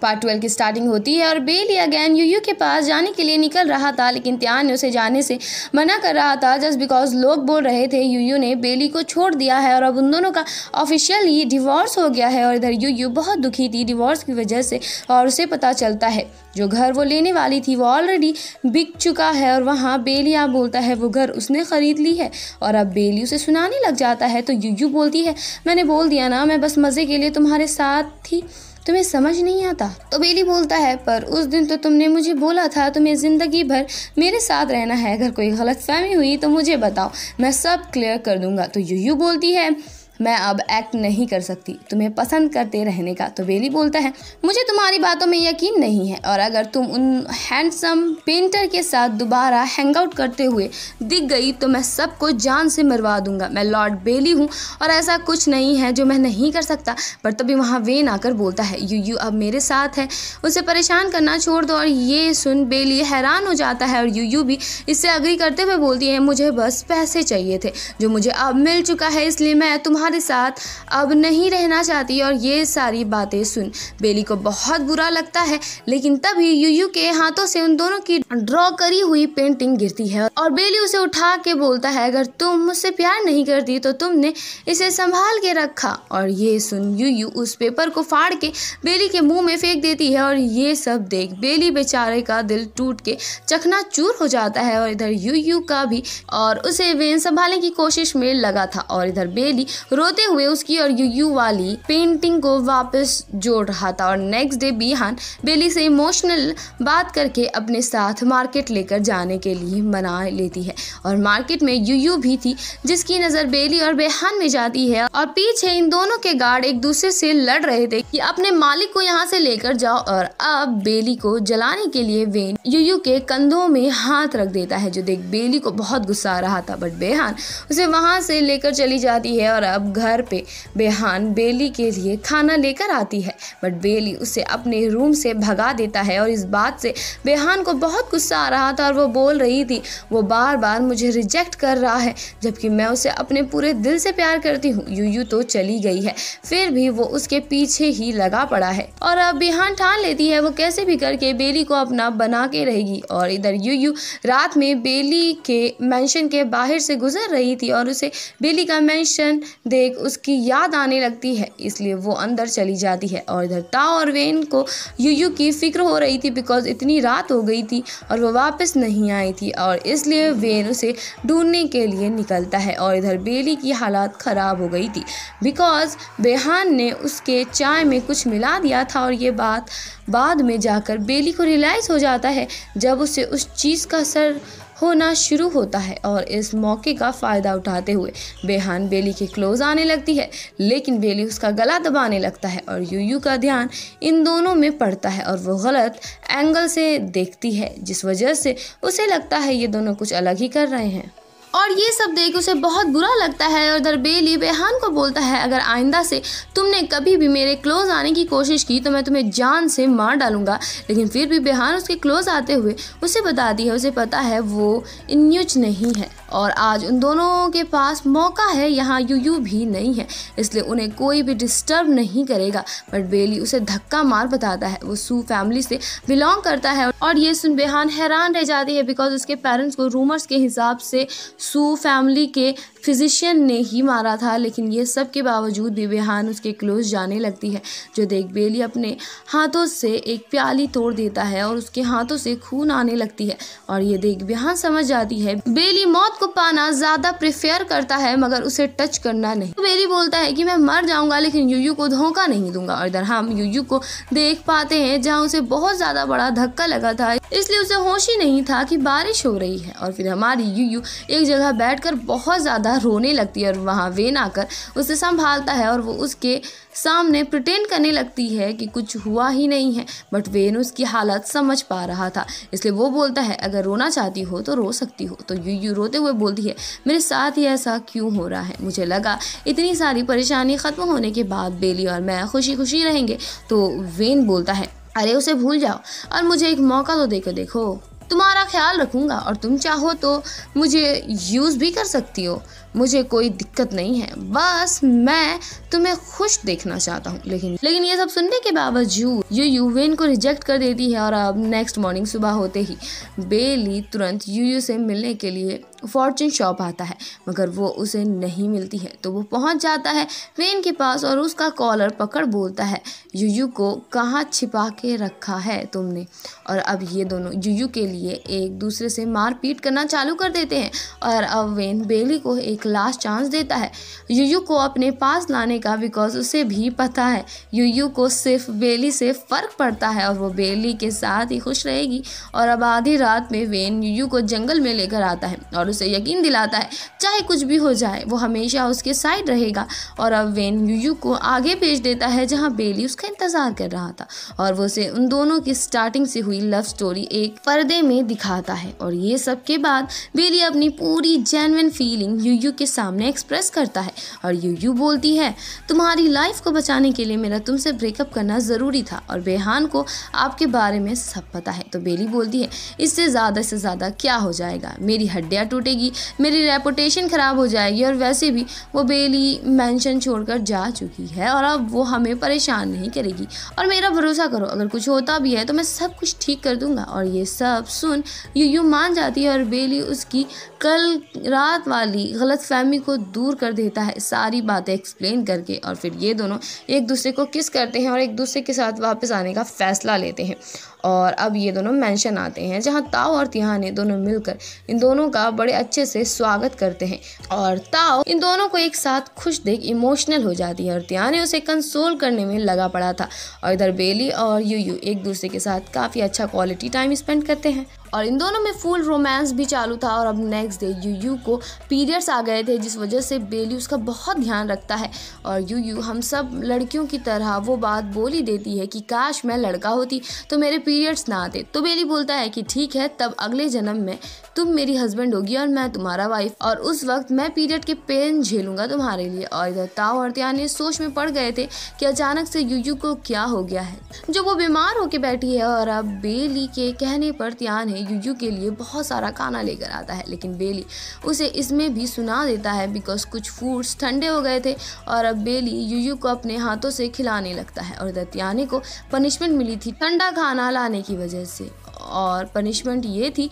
Part 12 की starting होती है और बेली अगेन यूयू के पास जाने के लिए निकल रहा था, लेकिन त्यान ने उसे जाने से मना कर रहा था जस्ट बिकॉज लोग बोल रहे थे यूयू ने बेली को छोड़ दिया है और अब उन दोनों का ऑफिशियली डिवोर्स हो गया है। और इधर यूयू बहुत दुखी थी डिवोर्स की वजह से और उसे पता चलता है जो घर वो लेने वाली थी वो ऑलरेडी बिक चुका है और वहाँ बेली आ बोलता है वो घर उसने ख़रीद ली है। और अब बेली उसे सुनाने लग जाता है तो यूयू बोलती है मैंने बोल दिया ना, मैं बस मज़े के लिए तुम्हारे साथ थी, तुम्हें समझ नहीं आता। तो बेली बोलता है पर उस दिन तो तुमने मुझे बोला था तुम्हें ज़िंदगी भर मेरे साथ रहना है, अगर कोई गलतफहमी हुई तो मुझे बताओ, मैं सब क्लियर कर दूंगा। तो यूयू बोलती है मैं अब एक्ट नहीं कर सकती तुम्हें पसंद करते रहने का। तो बेली बोलता है मुझे तुम्हारी बातों में यकीन नहीं है और अगर तुम उन हैंडसम पेंटर के साथ दोबारा हैंग आउट करते हुए दिख गई तो मैं सबको जान से मरवा दूंगा। मैं लॉर्ड बेली हूँ और ऐसा कुछ नहीं है जो मैं नहीं कर सकता। पर तभी वहाँ वेन आकर बोलता है यूयू अब मेरे साथ है, उसे परेशान करना छोड़ दो। और ये सुन बेली हैरान हो जाता है और यूयू भी इससे अग्री करते हुए बोलती है मुझे बस पैसे चाहिए थे जो मुझे अब मिल चुका है, इसलिए मैं तुम्हारे साथ अब नहीं रहना चाहती। और ये सारी बातें सुन बेली को बहुत बुरा लगता है, लेकिन तभी यूयू के हाथों से उन दोनों की ड्रॉ करी हुई पेंटिंग गिरती है और बेली उसे उठा के बोलता है अगर तुम मुझसे प्यार नहीं करती तो तुमने इसे संभाल के रखा। और ये सुन यूयू उस पेपर को फाड़ के बेली के मुंह में फेंक देती है और ये सब देख बेली बेचारे का दिल टूट के चकनाचूर हो जाता है। और इधर यूयू का भी और उसे वेन संभालने की कोशिश में लगा था और इधर बेली रोते हुए उसकी और यूयू वाली पेंटिंग को वापस जोड़ रहा था। और नेक्स्ट डे बिहान बेली से इमोशनल बात करके अपने साथ मार्केट लेकर जाने के लिए मना लेती है और मार्केट में यूयू भी थी जिसकी नज़र बेली और बेहान में जाती है और पीछे इन दोनों के गार्ड एक दूसरे से लड़ रहे थे कि अपने मालिक को यहाँ से लेकर जाओ। और अब बेली को जलाने के लिए वेन यूयू के कंधों में हाथ रख देता है जो देख बेली को बहुत गुस्सा आ रहा था, बट बेहान उसे वहाँ से लेकर चली जाती है। और अब घर पे बेहान बेली के लिए खाना लेकर आती है, बट बेली उसे अपने रूम से भगा देता है। और इस बात से बेहान को बहुत गुस्सा आ रहा था और वो बोल रही थी वो बार बार मुझे रिजेक्ट कर रहा है जबकि मैं उसे अपने पूरे दिल से प्यार करती हूँ। यूयू तो चली गई है फिर भी वो उसके पीछे ही लगा पड़ा है और अब बेहान ठान लेती है वो कैसे भी करके बेली को अपना बना के रहेगी। और इधर यूयू रात में बेली के मेंशन के बाहर से गुजर रही थी और उसे बेली का मेंशन देख उसकी याद आने लगती है, इसलिए वो अंदर चली जाती है। और इधर ताओ और वेन को यूयू की फिक्र हो रही थी बिकॉज इतनी रात हो गई थी और वो वापस नहीं आई थी और इसलिए वेन उसे ढूंढने के लिए निकलता है। और इधर बेली की हालत ख़राब हो गई थी बिकॉज बेहान ने उसके चाय में कुछ मिला दिया था और ये बात बाद में जाकर बेली को रियलाइज़ हो जाता है जब उसे उस चीज़ का असर होना शुरू होता है। और इस मौके का फ़ायदा उठाते हुए बेहान बेली के क्लोज आने लगती है, लेकिन बेली उसका गला दबाने लगता है और यूयू का ध्यान इन दोनों में पड़ता है और वो गलत एंगल से देखती है जिस वजह से उसे लगता है ये दोनों कुछ अलग ही कर रहे हैं और ये सब देख उसे बहुत बुरा लगता है। और इधर बेली बेहान को बोलता है अगर आइंदा से तुमने कभी भी मेरे क्लोज आने की कोशिश की तो मैं तुम्हें जान से मार डालूंगा। लेकिन फिर भी बेहान उसके क्लोज आते हुए उसे बताती है उसे पता है वो इन्यूच नहीं है और आज उन दोनों के पास मौका है, यहाँ यूयू भी नहीं है इसलिए उन्हें कोई भी डिस्टर्ब नहीं करेगा। बट बेली उसे धक्का मार बताता है वो सू फैमिली से बिलोंग करता है और ये सुन बेहान हैरान रह जाती है बिकॉज उसके पेरेंट्स को रूमर्स के हिसाब से सू फैमिली के फिजिशियन ने ही मारा था। लेकिन ये सब के बावजूद भी बेहान उसके क्लोज जाने लगती है जो देख बेली अपने हाथों से एक प्याली तोड़ देता है और उसके हाथों से खून आने लगती है। और ये देख बेहान समझ जाती है बेली मौत को पाना ज़्यादा प्रेफर करता है मगर उसे टच करना नहीं। तो बेली बोलता है कि मैं मर जाऊंगा लेकिन यूयू को धोखा नहीं दूंगा। और इधर हम यूयू को देख पाते हैं जहाँ उसे बहुत ज़्यादा बड़ा धक्का लगा था इसलिए उसे होश ही नहीं था कि बारिश हो रही है। और फिर हमारी यूयू एक जगह बैठकर बहुत ज़्यादा रोने लगती है और वहाँ वेन आकर उसे संभालता है और वो उसके सामने प्रिटेंड करने लगती है कि कुछ हुआ ही नहीं है। बट वेन उसकी हालत समझ पा रहा था इसलिए वो बोलता है अगर रोना चाहती हो तो रो सकती हो। तो यूयू रोते हुए बोलती है मेरे साथ ही ऐसा क्यों हो रहा है, मुझे लगा इतनी सारी परेशानी ख़त्म होने के बाद बेली और मैं खुशी खुशी रहेंगे। तो वेन बोलता है अरे उसे भूल जाओ और मुझे एक मौका तो देकर देखो। तुम्हारा ख्याल रखूँगा और तुम चाहो तो मुझे यूज़ भी कर सकती हो, मुझे कोई दिक्कत नहीं है, बस मैं तुम्हें खुश देखना चाहता हूँ। लेकिन ये सब सुनने के बावजूद यूयू वेन को रिजेक्ट कर देती है और अब नेक्स्ट मॉर्निंग सुबह होते ही बेली तुरंत यूयू से मिलने के लिए फॉर्चून शॉप आता है, मगर वो उसे नहीं मिलती है। तो वो पहुंच जाता है वेन के पास और उसका कॉलर पकड़ बोलता है, यूयू को कहाँ छिपा के रखा है तुमने। और अब ये दोनों यूयू के लिए एक दूसरे से मारपीट करना चालू कर देते हैं और अब वेन बेली को एक लास्ट चांस देता है यूयू को अपने पास लाने का, बिकॉज उसे भी पता है यूयू को सिर्फ बेली से फ़र्क पड़ता है और वो बेली के साथ ही खुश रहेगी। और अब आधी रात में वेन यूयू को जंगल में लेकर आता है और उसे यकीन दिलाता है चाहे कुछ भी हो जाए वो हमेशा उसके साइड रहेगा। और अब वेन यूयू को आगे भेज देता है जहां बेली उसका इंतज़ार कर रहा था और वो उसे उन दोनों की स्टार्टिंग से हुई लव स्टोरी एक पर्दे में दिखाता है। और ये सब के बाद बेली अपनी पूरी जेन्युइन फीलिंग यूयू के सामने एक्सप्रेस करता है और यूयू बोलती है, तुम्हारी लाइफ को बचाने के लिए मेरा तुमसे ब्रेकअप करना ज़रूरी था और बेहान को आपके बारे में सब पता है। तो बेली बोलती है, इससे ज़्यादा से ज़्यादा क्या हो जाएगा, मेरी हड्डियाँ टूटेगी, मेरी रेपुटेशन ख़राब हो जाएगी और वैसे भी वो बेली मेंशन छोड़कर जा चुकी है और अब वो हमें परेशान नहीं करेगी और मेरा भरोसा करो अगर कुछ होता भी है तो मैं सब कुछ ठीक कर दूंगा। और ये सब सुन यूयू मान जाती है और बेली उसकी कल रात वाली गलतफहमी को दूर कर देता है सारी बातें एक्सप्लेन करके। और फिर ये दोनों एक दूसरे को किस करते हैं और एक दूसरे के साथ वापस आने का फ़ैसला लेते हैं। और अब ये दोनों मेंशन आते हैं जहां ताओ और तिहाने दोनों मिलकर इन दोनों का बड़े अच्छे से स्वागत करते हैं और ताओ इन दोनों को एक साथ खुश देख इमोशनल हो जाती है और तिहाने उसे कंसोल करने में लगा पड़ा था। और इधर बेली और यूयू एक दूसरे के साथ काफ़ी अच्छा क्वालिटी टाइम स्पेंड करते हैं और इन दोनों में फुल रोमांस भी चालू था। और अब नेक्स्ट डे यूयू को पीरियड्स आ गए थे जिस वजह से बेली उसका बहुत ध्यान रखता है और यूयू हम सब लड़कियों की तरह वो बात बोल ही देती है कि काश मैं लड़का होती तो मेरे पीरियड्स ना आते। तो बेली बोलता है कि ठीक है, तब अगले जन्म में तुम मेरी हस्बैंड होगी और मैं तुम्हारा वाइफ और उस वक्त मैं पीरियड के पेन झेलूंगा तुम्हारे लिए। और इधर ताओ और तिहाने सोच में पड़ गए थे कि अचानक से यूयू को क्या हो गया है जो वो बीमार होके बैठी है। और अब बेली के कहने पर तिहाने यूयू के लिए बहुत सारा खाना लेकर आता है, लेकिन बेली उसे इसमें भी सुना देता है बिकॉज कुछ फूड्स ठंडे हो गए थे। और अब बेली यूयू को अपने हाथों से खिलाने लगता है और इधर तिहाने को पनिशमेंट मिली थी ठंडा खाना लाने की वजह से और पनिशमेंट ये थी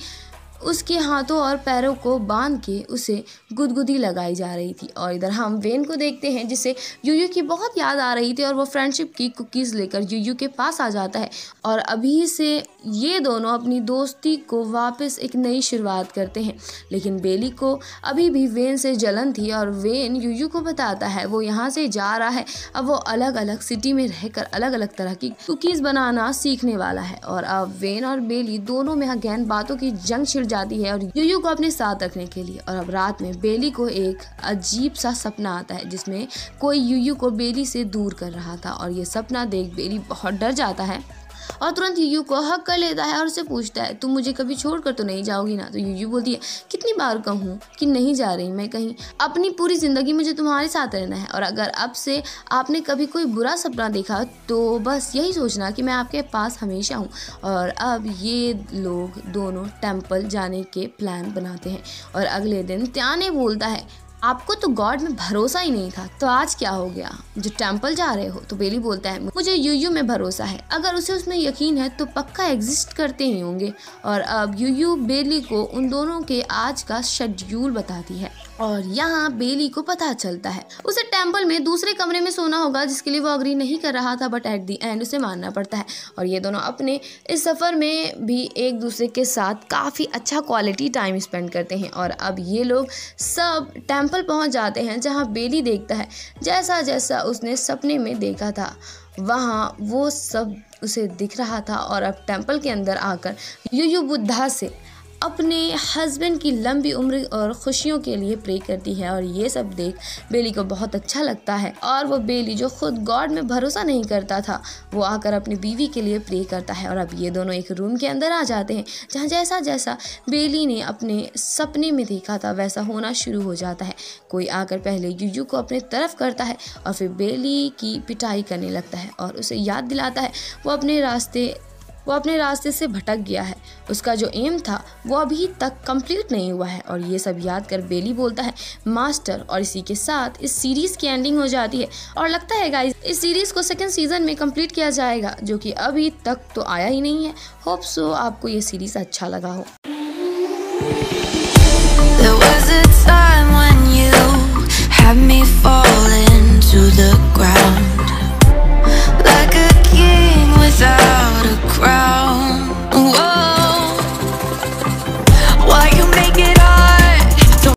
उसके हाथों और पैरों को बांध के उसे गुदगुदी लगाई जा रही थी। और इधर हम वेन को देखते हैं जिसे यूयू की बहुत याद आ रही थी और वो फ्रेंडशिप की कुकीज़ लेकर यूयू के पास आ जाता है और अभी से ये दोनों अपनी दोस्ती को वापस एक नई शुरुआत करते हैं। लेकिन बेली को अभी भी वेन से जलन थी और वेन यूयू को बताता है वो यहाँ से जा रहा है, अब वो अलग अलग सिटी में रहकर अलग अलग तरह की कुकीज़ बनाना सीखने वाला है। और अब वेन और बेली दोनों में अगेन बातों की जंग छिड़ जाती है और यूयू को अपने साथ रखने के लिए। और अब रात में बेली को एक अजीब सा सपना आता है जिसमें कोई यूयू को बेली से दूर कर रहा था और ये सपना देख बेली बहुत डर जाता है और तुरंत यूयू को हक कर लेता है और उससे पूछता है, तुम मुझे कभी छोड़कर तो नहीं जाओगी ना। तो यूयू बोलती है, कितनी बार कहूँ कि नहीं जा रही मैं कहीं, अपनी पूरी ज़िंदगी मुझे तुम्हारे साथ रहना है और अगर अब से आपने कभी कोई बुरा सपना देखा तो बस यही सोचना कि मैं आपके पास हमेशा हूँ। और अब ये लोग दोनों टेम्पल जाने के प्लान बनाते हैं और अगले दिन तिहाने बोलता है, आपको तो गॉड में भरोसा ही नहीं था तो आज क्या हो गया जो टेम्पल जा रहे हो। तो बेली बोलता है, मुझे यूयू में भरोसा है, अगर उसे उसमें यकीन है तो पक्का एग्जिस्ट करते ही होंगे। और अब यूयू बेली को उन दोनों के आज का शेड्यूल बताती है और यहाँ बेली को पता चलता है उसे टेम्पल में दूसरे कमरे में सोना होगा जिसके लिए वो अग्री नहीं कर रहा था, बट एट दी एंड उसे मानना पड़ता है। और ये दोनों अपने इस सफ़र में भी एक दूसरे के साथ काफ़ी अच्छा क्वालिटी टाइम स्पेंड करते हैं। और अब ये लोग सब टेम्पल पहुंच जाते हैं जहां बेली देखता है जैसा जैसा उसने सपने में देखा था वहां वो सब उसे दिख रहा था। और अब टेम्पल के अंदर आकर यूयू बुद्धा से अपने हस्बैंड की लंबी उम्र और खुशियों के लिए प्रे करती है और ये सब देख बेली को बहुत अच्छा लगता है। और वो बेली जो खुद गॉड में भरोसा नहीं करता था वो आकर अपनी बीवी के लिए प्रे करता है। और अब ये दोनों एक रूम के अंदर आ जाते हैं जहाँ जैसा जैसा बेली ने अपने सपने में देखा था वैसा होना शुरू हो जाता है। कोई आकर पहले यूयू को अपने तरफ करता है और फिर बेली की पिटाई करने लगता है और उसे याद दिलाता है वो अपने रास्ते वो अपने रास्ते से भटक गया है। उसका जो एम था वो अभी तक कंप्लीट नहीं हुआ है। और ये सब याद कर बेली बोलता है मास्टर, और इसी के साथ इस सीरीज की एंडिंग हो जाती है। और लगता है गाइस इस सीरीज को सेकंड सीजन में कंप्लीट किया जाएगा, जो कि अभी तक तो आया ही नहीं है। होप सो आपको ये सीरीज अच्छा लगा हो। There was a time when you had me falling to the ground.